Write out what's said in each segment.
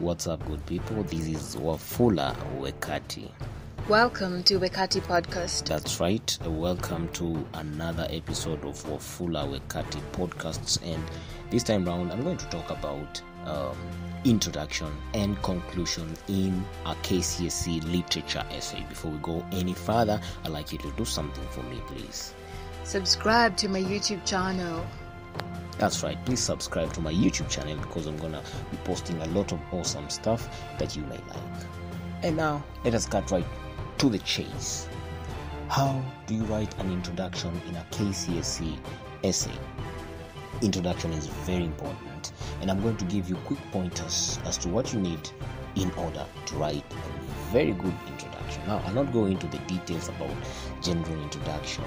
What's up, good people? This is Wafula Wekati. Welcome to Wekati Podcast. That's right. Welcome to another episode of Wafula Wekati Podcasts. And this time round, I'm going to talk about introduction and conclusion in a Kcse literature essay. Before we go any further, I'd like you to do something for me, please. Subscribe to my YouTube channel. That's right. Please subscribe to my YouTube channel because I'm going to be posting a lot of awesome stuff that you may like. And now, let us cut right to the chase. How do you write an introduction in a Kcse essay? Introduction is very important, and I'm going to give you quick pointers as to what you need in order to write a very good introduction. Now, I'll not go into the details about general introduction,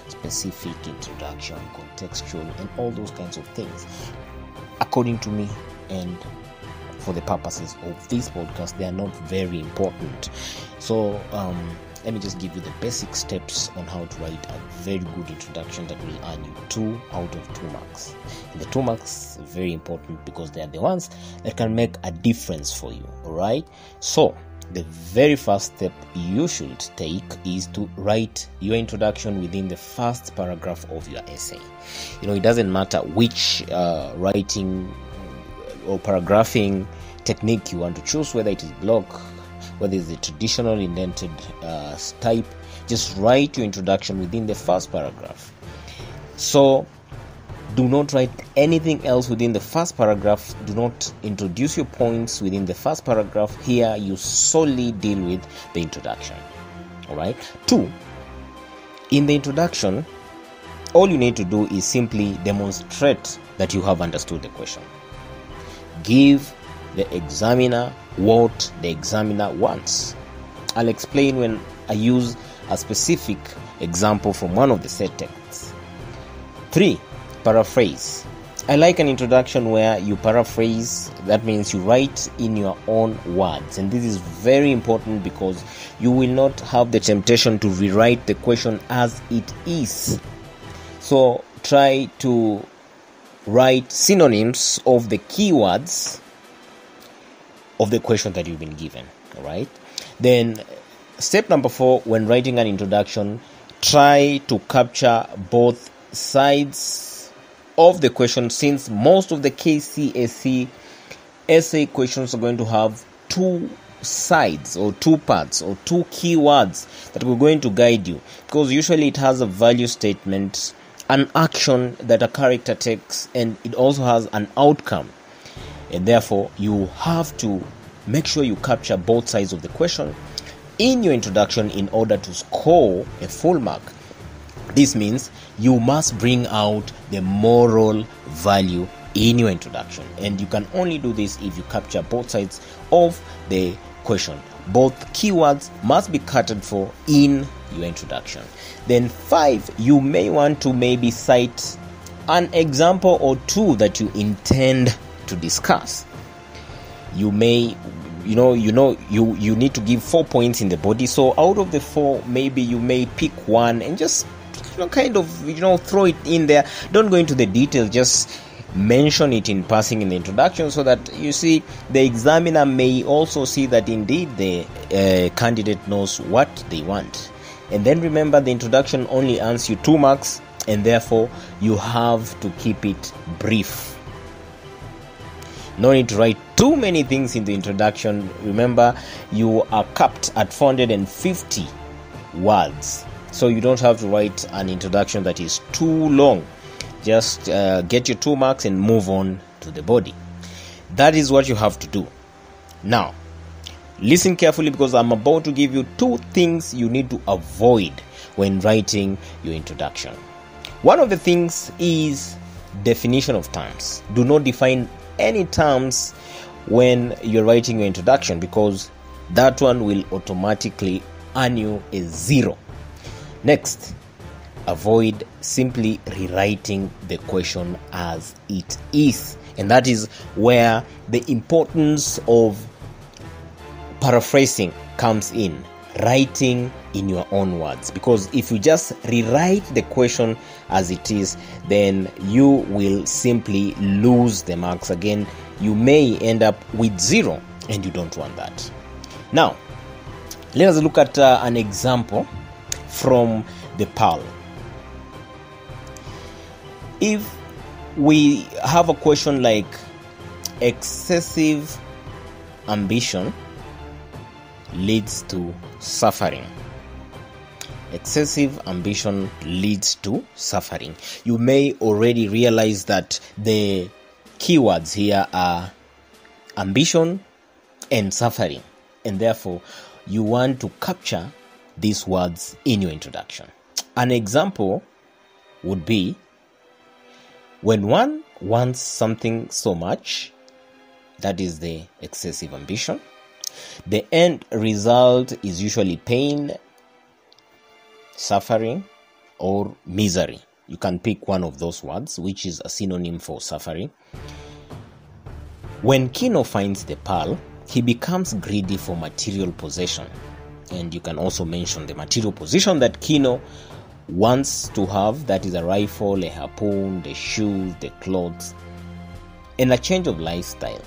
specific introduction, contextual, and all those kinds of things. According to me, and for the purposes of this podcast, they are not very important. So, let me just give you the basic steps on how to write a very good introduction that will earn you 2 out of 2 marks. And the 2 marks are very important because they are the ones that can make a difference for you. Alright? So, the very first step you should take is to write your introduction within the first paragraph of your essay. It doesn't matter which writing or paragraphing technique you want to choose, whether it is block, whether it's the traditional indented type. Just write your introduction within the first paragraph. So do not write anything else within the first paragraph. Do not introduce your points within the first paragraph. Here you solely deal with the introduction. Alright. 2. In the introduction, all you need to do is simply demonstrate that you have understood the question. Give the examiner what the examiner wants. I'll explain when I use a specific example from one of the set texts. 3. Paraphrase. I like an introduction where you paraphrase. That means you write in your own words, and this is very important because you will not have the temptation to rewrite the question as it is. So try to write synonyms of the keywords of the question that you've been given. All right. Then step number 4, when writing an introduction, try to capture both sides of the question, since most of the Kcse essay questions are going to have 2 sides or 2 parts or 2 keywords that we're going to guide you, because usually it has a value statement, an action that a character takes, and it also has an outcome. And therefore, you have to make sure you capture both sides of the question in your introduction in order to score a full mark. This means you must bring out the moral value in your introduction. And you can only do this if you capture both sides of the question. Both keywords must be catered for in your introduction. Then 5, you may want to maybe cite an example or 2 that you intend to discuss. You may you need to give 4 points in the body. So out of the 4, maybe you may pick one and just throw it in there. Don't go into the details, just mention it in passing in the introduction, so that you see the examiner may also see that indeed the candidate knows what they want. And then remember, the introduction only earns you 2 marks, and therefore you have to keep it brief. No need to write too many things in the introduction. Remember, you are capped at 450 words. So you don't have to write an introduction that is too long. Just get your 2 marks and move on to the body. That is what you have to do. Now, listen carefully, because I'm about to give you 2 things you need to avoid when writing your introduction. One of the things is definition of terms. Do not define any terms when you're writing your introduction, because that one will automatically earn you a 0. Next, avoid simply rewriting the question as it is. And that is where the importance of paraphrasing comes in. Writing in your own words. Because if you just rewrite the question as it is, then you will simply lose the marks. Again, you may end up with 0. and you don't want that. Now, let us look at an example from the Pearl. If we have a question like excessive ambition leads to suffering. Excessive ambition leads to suffering. You may already realize that the keywords here are ambition and suffering, and therefore you want to capture these words in your introduction. An example would be, when one wants something so much, that is the excessive ambition, the end result is usually pain, suffering, or misery. You can pick one of those words, which is a synonym for suffering. When Kino finds the pearl, he becomes greedy for material possession. And you can also mention the material possession that Kino wants to have, that is a rifle, a harpoon, the shoes, the clothes, and a change of lifestyle.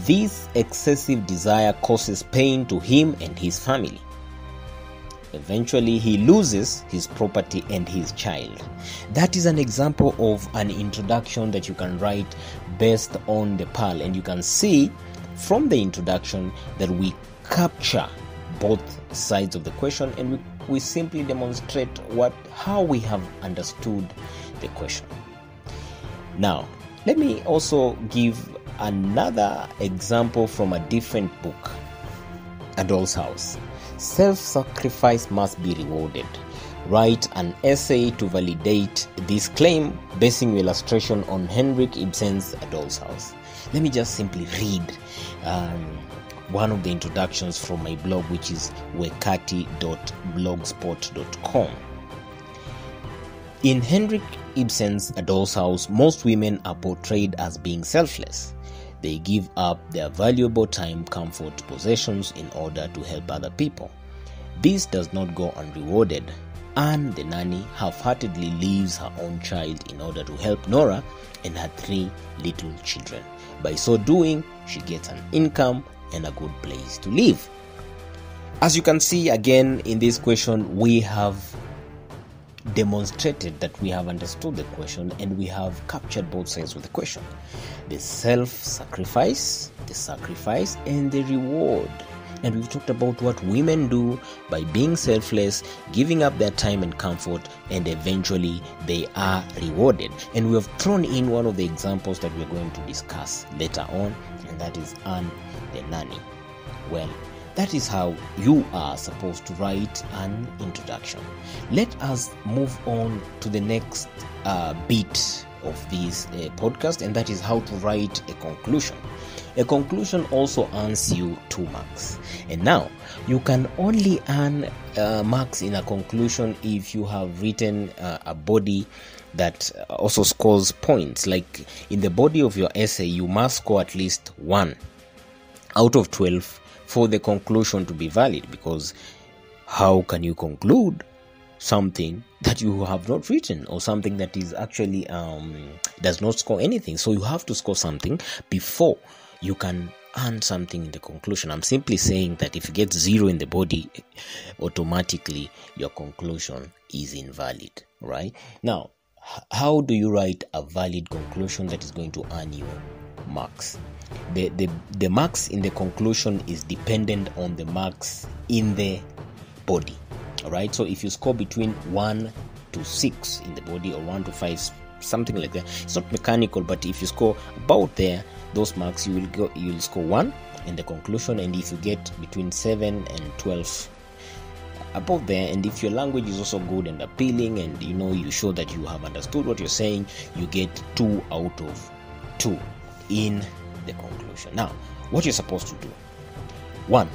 This excessive desire causes pain to him and his family. Eventually, he loses his property and his child. That is an example of an introduction that you can write based on the pearl, and you can see from the introduction that we capture both sides of the question, and we simply demonstrate how we have understood the question. Now, let me also give another example from a different book, A Doll's House. Self-sacrifice must be rewarded. Write an essay to validate this claim, basing your illustration on Henrik Ibsen's A Doll's House. Let me just simply read one of the introductions from my blog, which is wekati.blogspot.com. In Henrik Ibsen's A Doll's House, most women are portrayed as being selfless. They give up their valuable time, comfort, possessions in order to help other people. This does not go unrewarded. Anne, the nanny, half-heartedly leaves her own child in order to help Nora and her 3 little children. By so doing, she gets an income and a good place to live. As you can see, again, in this question, we have demonstrated that we have understood the question and we have captured both sides of the question: the self-sacrifice, the sacrifice, and the reward. And we've talked about what women do by being selfless, giving up their time and comfort, and eventually they are rewarded. And we have thrown in one of the examples that we're going to discuss later on, and that is Anne the nanny. Well, that is how you are supposed to write an introduction. Let us move on to the next bit of this podcast, and that is how to write a conclusion. A conclusion also earns you 2 marks. And now, you can only earn marks in a conclusion if you have written a body that also scores points. Like in the body of your essay, you must score at least 1 out of 12 for the conclusion to be valid, because how can you conclude something that you have not written, or something that is actually does not score anything? So you have to score something before you can earn something in the conclusion. I'm simply saying that if you get 0 in the body, automatically your conclusion is invalid, right? Now, how do you write a valid conclusion that is going to earn you marks? The marks in the conclusion is dependent on the marks in the body. All right, so if you score between 1 to 6 in the body, or 1 to 5, something like that, it's not mechanical, but if you score about there, those marks, you'll score 1 in the conclusion. And if you get between 7 and 12 about there, and if your language is also good and appealing, and you show that you have understood what you're saying, you get 2 out of 2 in the conclusion. Now, what you're supposed to do: 1,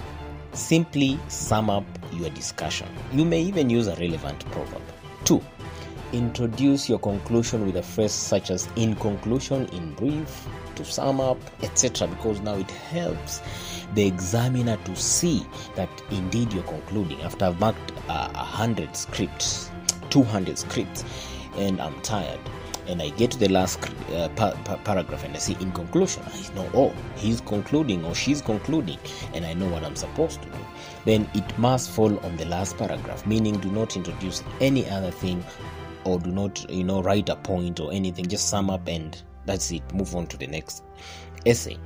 simply sum up your discussion. You may even use a relevant proverb. 2, introduce your conclusion with a phrase such as "in conclusion," "in brief," "to sum up," etc., because now it helps the examiner to see that indeed you're concluding. After I've marked 100 scripts, 200 scripts, and I'm tired, and I get to the last paragraph and I see in conclusion, I know, oh, he's concluding or she's concluding, and I know what I'm supposed to do. Then it must fall on the last paragraph, meaning do not introduce any other thing, or do not, write a point or anything. Just sum up and that's it. Move on to the next essay.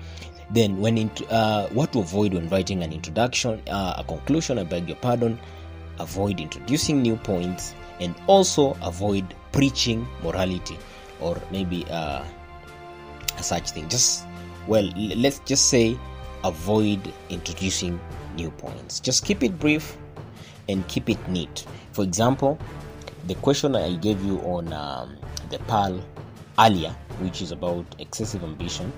Then what to avoid when writing an introduction, a conclusion, I beg your pardon. Avoid introducing new points, and also avoid preaching morality or maybe such thing. Let's just say avoid introducing new points. Just keep it brief and keep it neat. For example, the question I gave you on the PAL earlier, which is about excessive ambition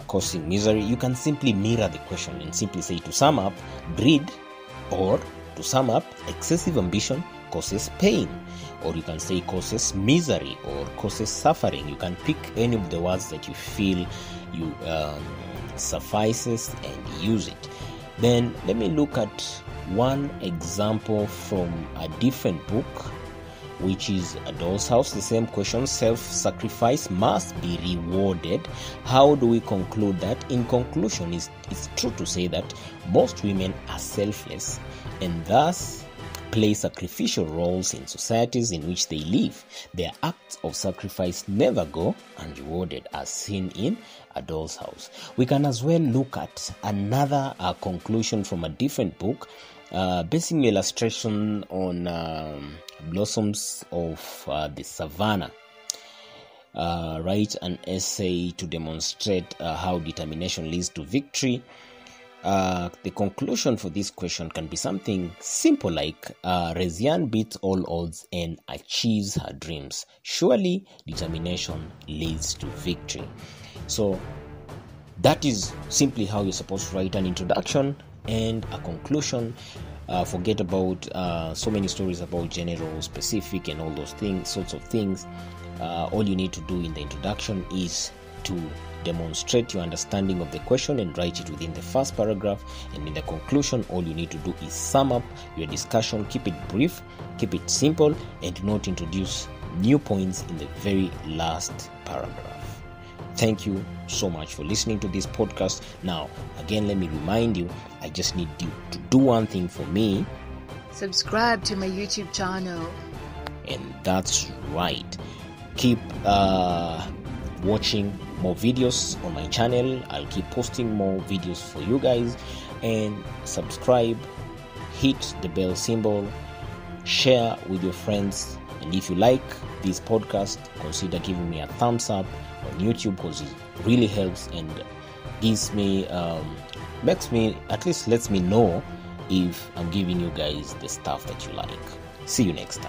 causing misery, you can simply mirror the question and simply say, to sum up, greed, or to sum up, excessive ambition causes pain, or you can say causes misery or causes suffering. You can pick any of the words that you feel you suffices and use it. Then let me look at one example from a different book, which is A Doll's House. The same question, self-sacrifice must be rewarded. How do we conclude that? In conclusion, it's true to say that most women are selfless and thus play sacrificial roles in societies in which they live. Their acts of sacrifice never go unrewarded, as seen in A Doll's House. We can as well look at another conclusion from a different book, basing the illustration on blossoms of the savannah. Write an essay to demonstrate how determination leads to victory. The conclusion for this question can be something simple like Reziane beats all odds and achieves her dreams. Surely determination leads to victory. So that is simply how you're supposed to write an introduction and a conclusion. Forget about so many stories about general, specific, and all those sorts of things. All you need to do in the introduction is to demonstrate your understanding of the question and write it within the first paragraph. And in the conclusion, all you need to do is sum up your discussion. Keep it brief, keep it simple, and do not introduce new points in the very last paragraph. Thank you so much for listening to this podcast. Now, again, let me remind you, I just need you to do one thing for me. Subscribe to my YouTube channel. And that's right. Keep watching more videos on my channel. I'll keep posting more videos for you guys. And subscribe, hit the bell symbol, share with your friends. And if you like this podcast, consider giving me a thumbs up on YouTube, because it really helps and gives me lets me know if I'm giving you guys the stuff that you like. See you next time.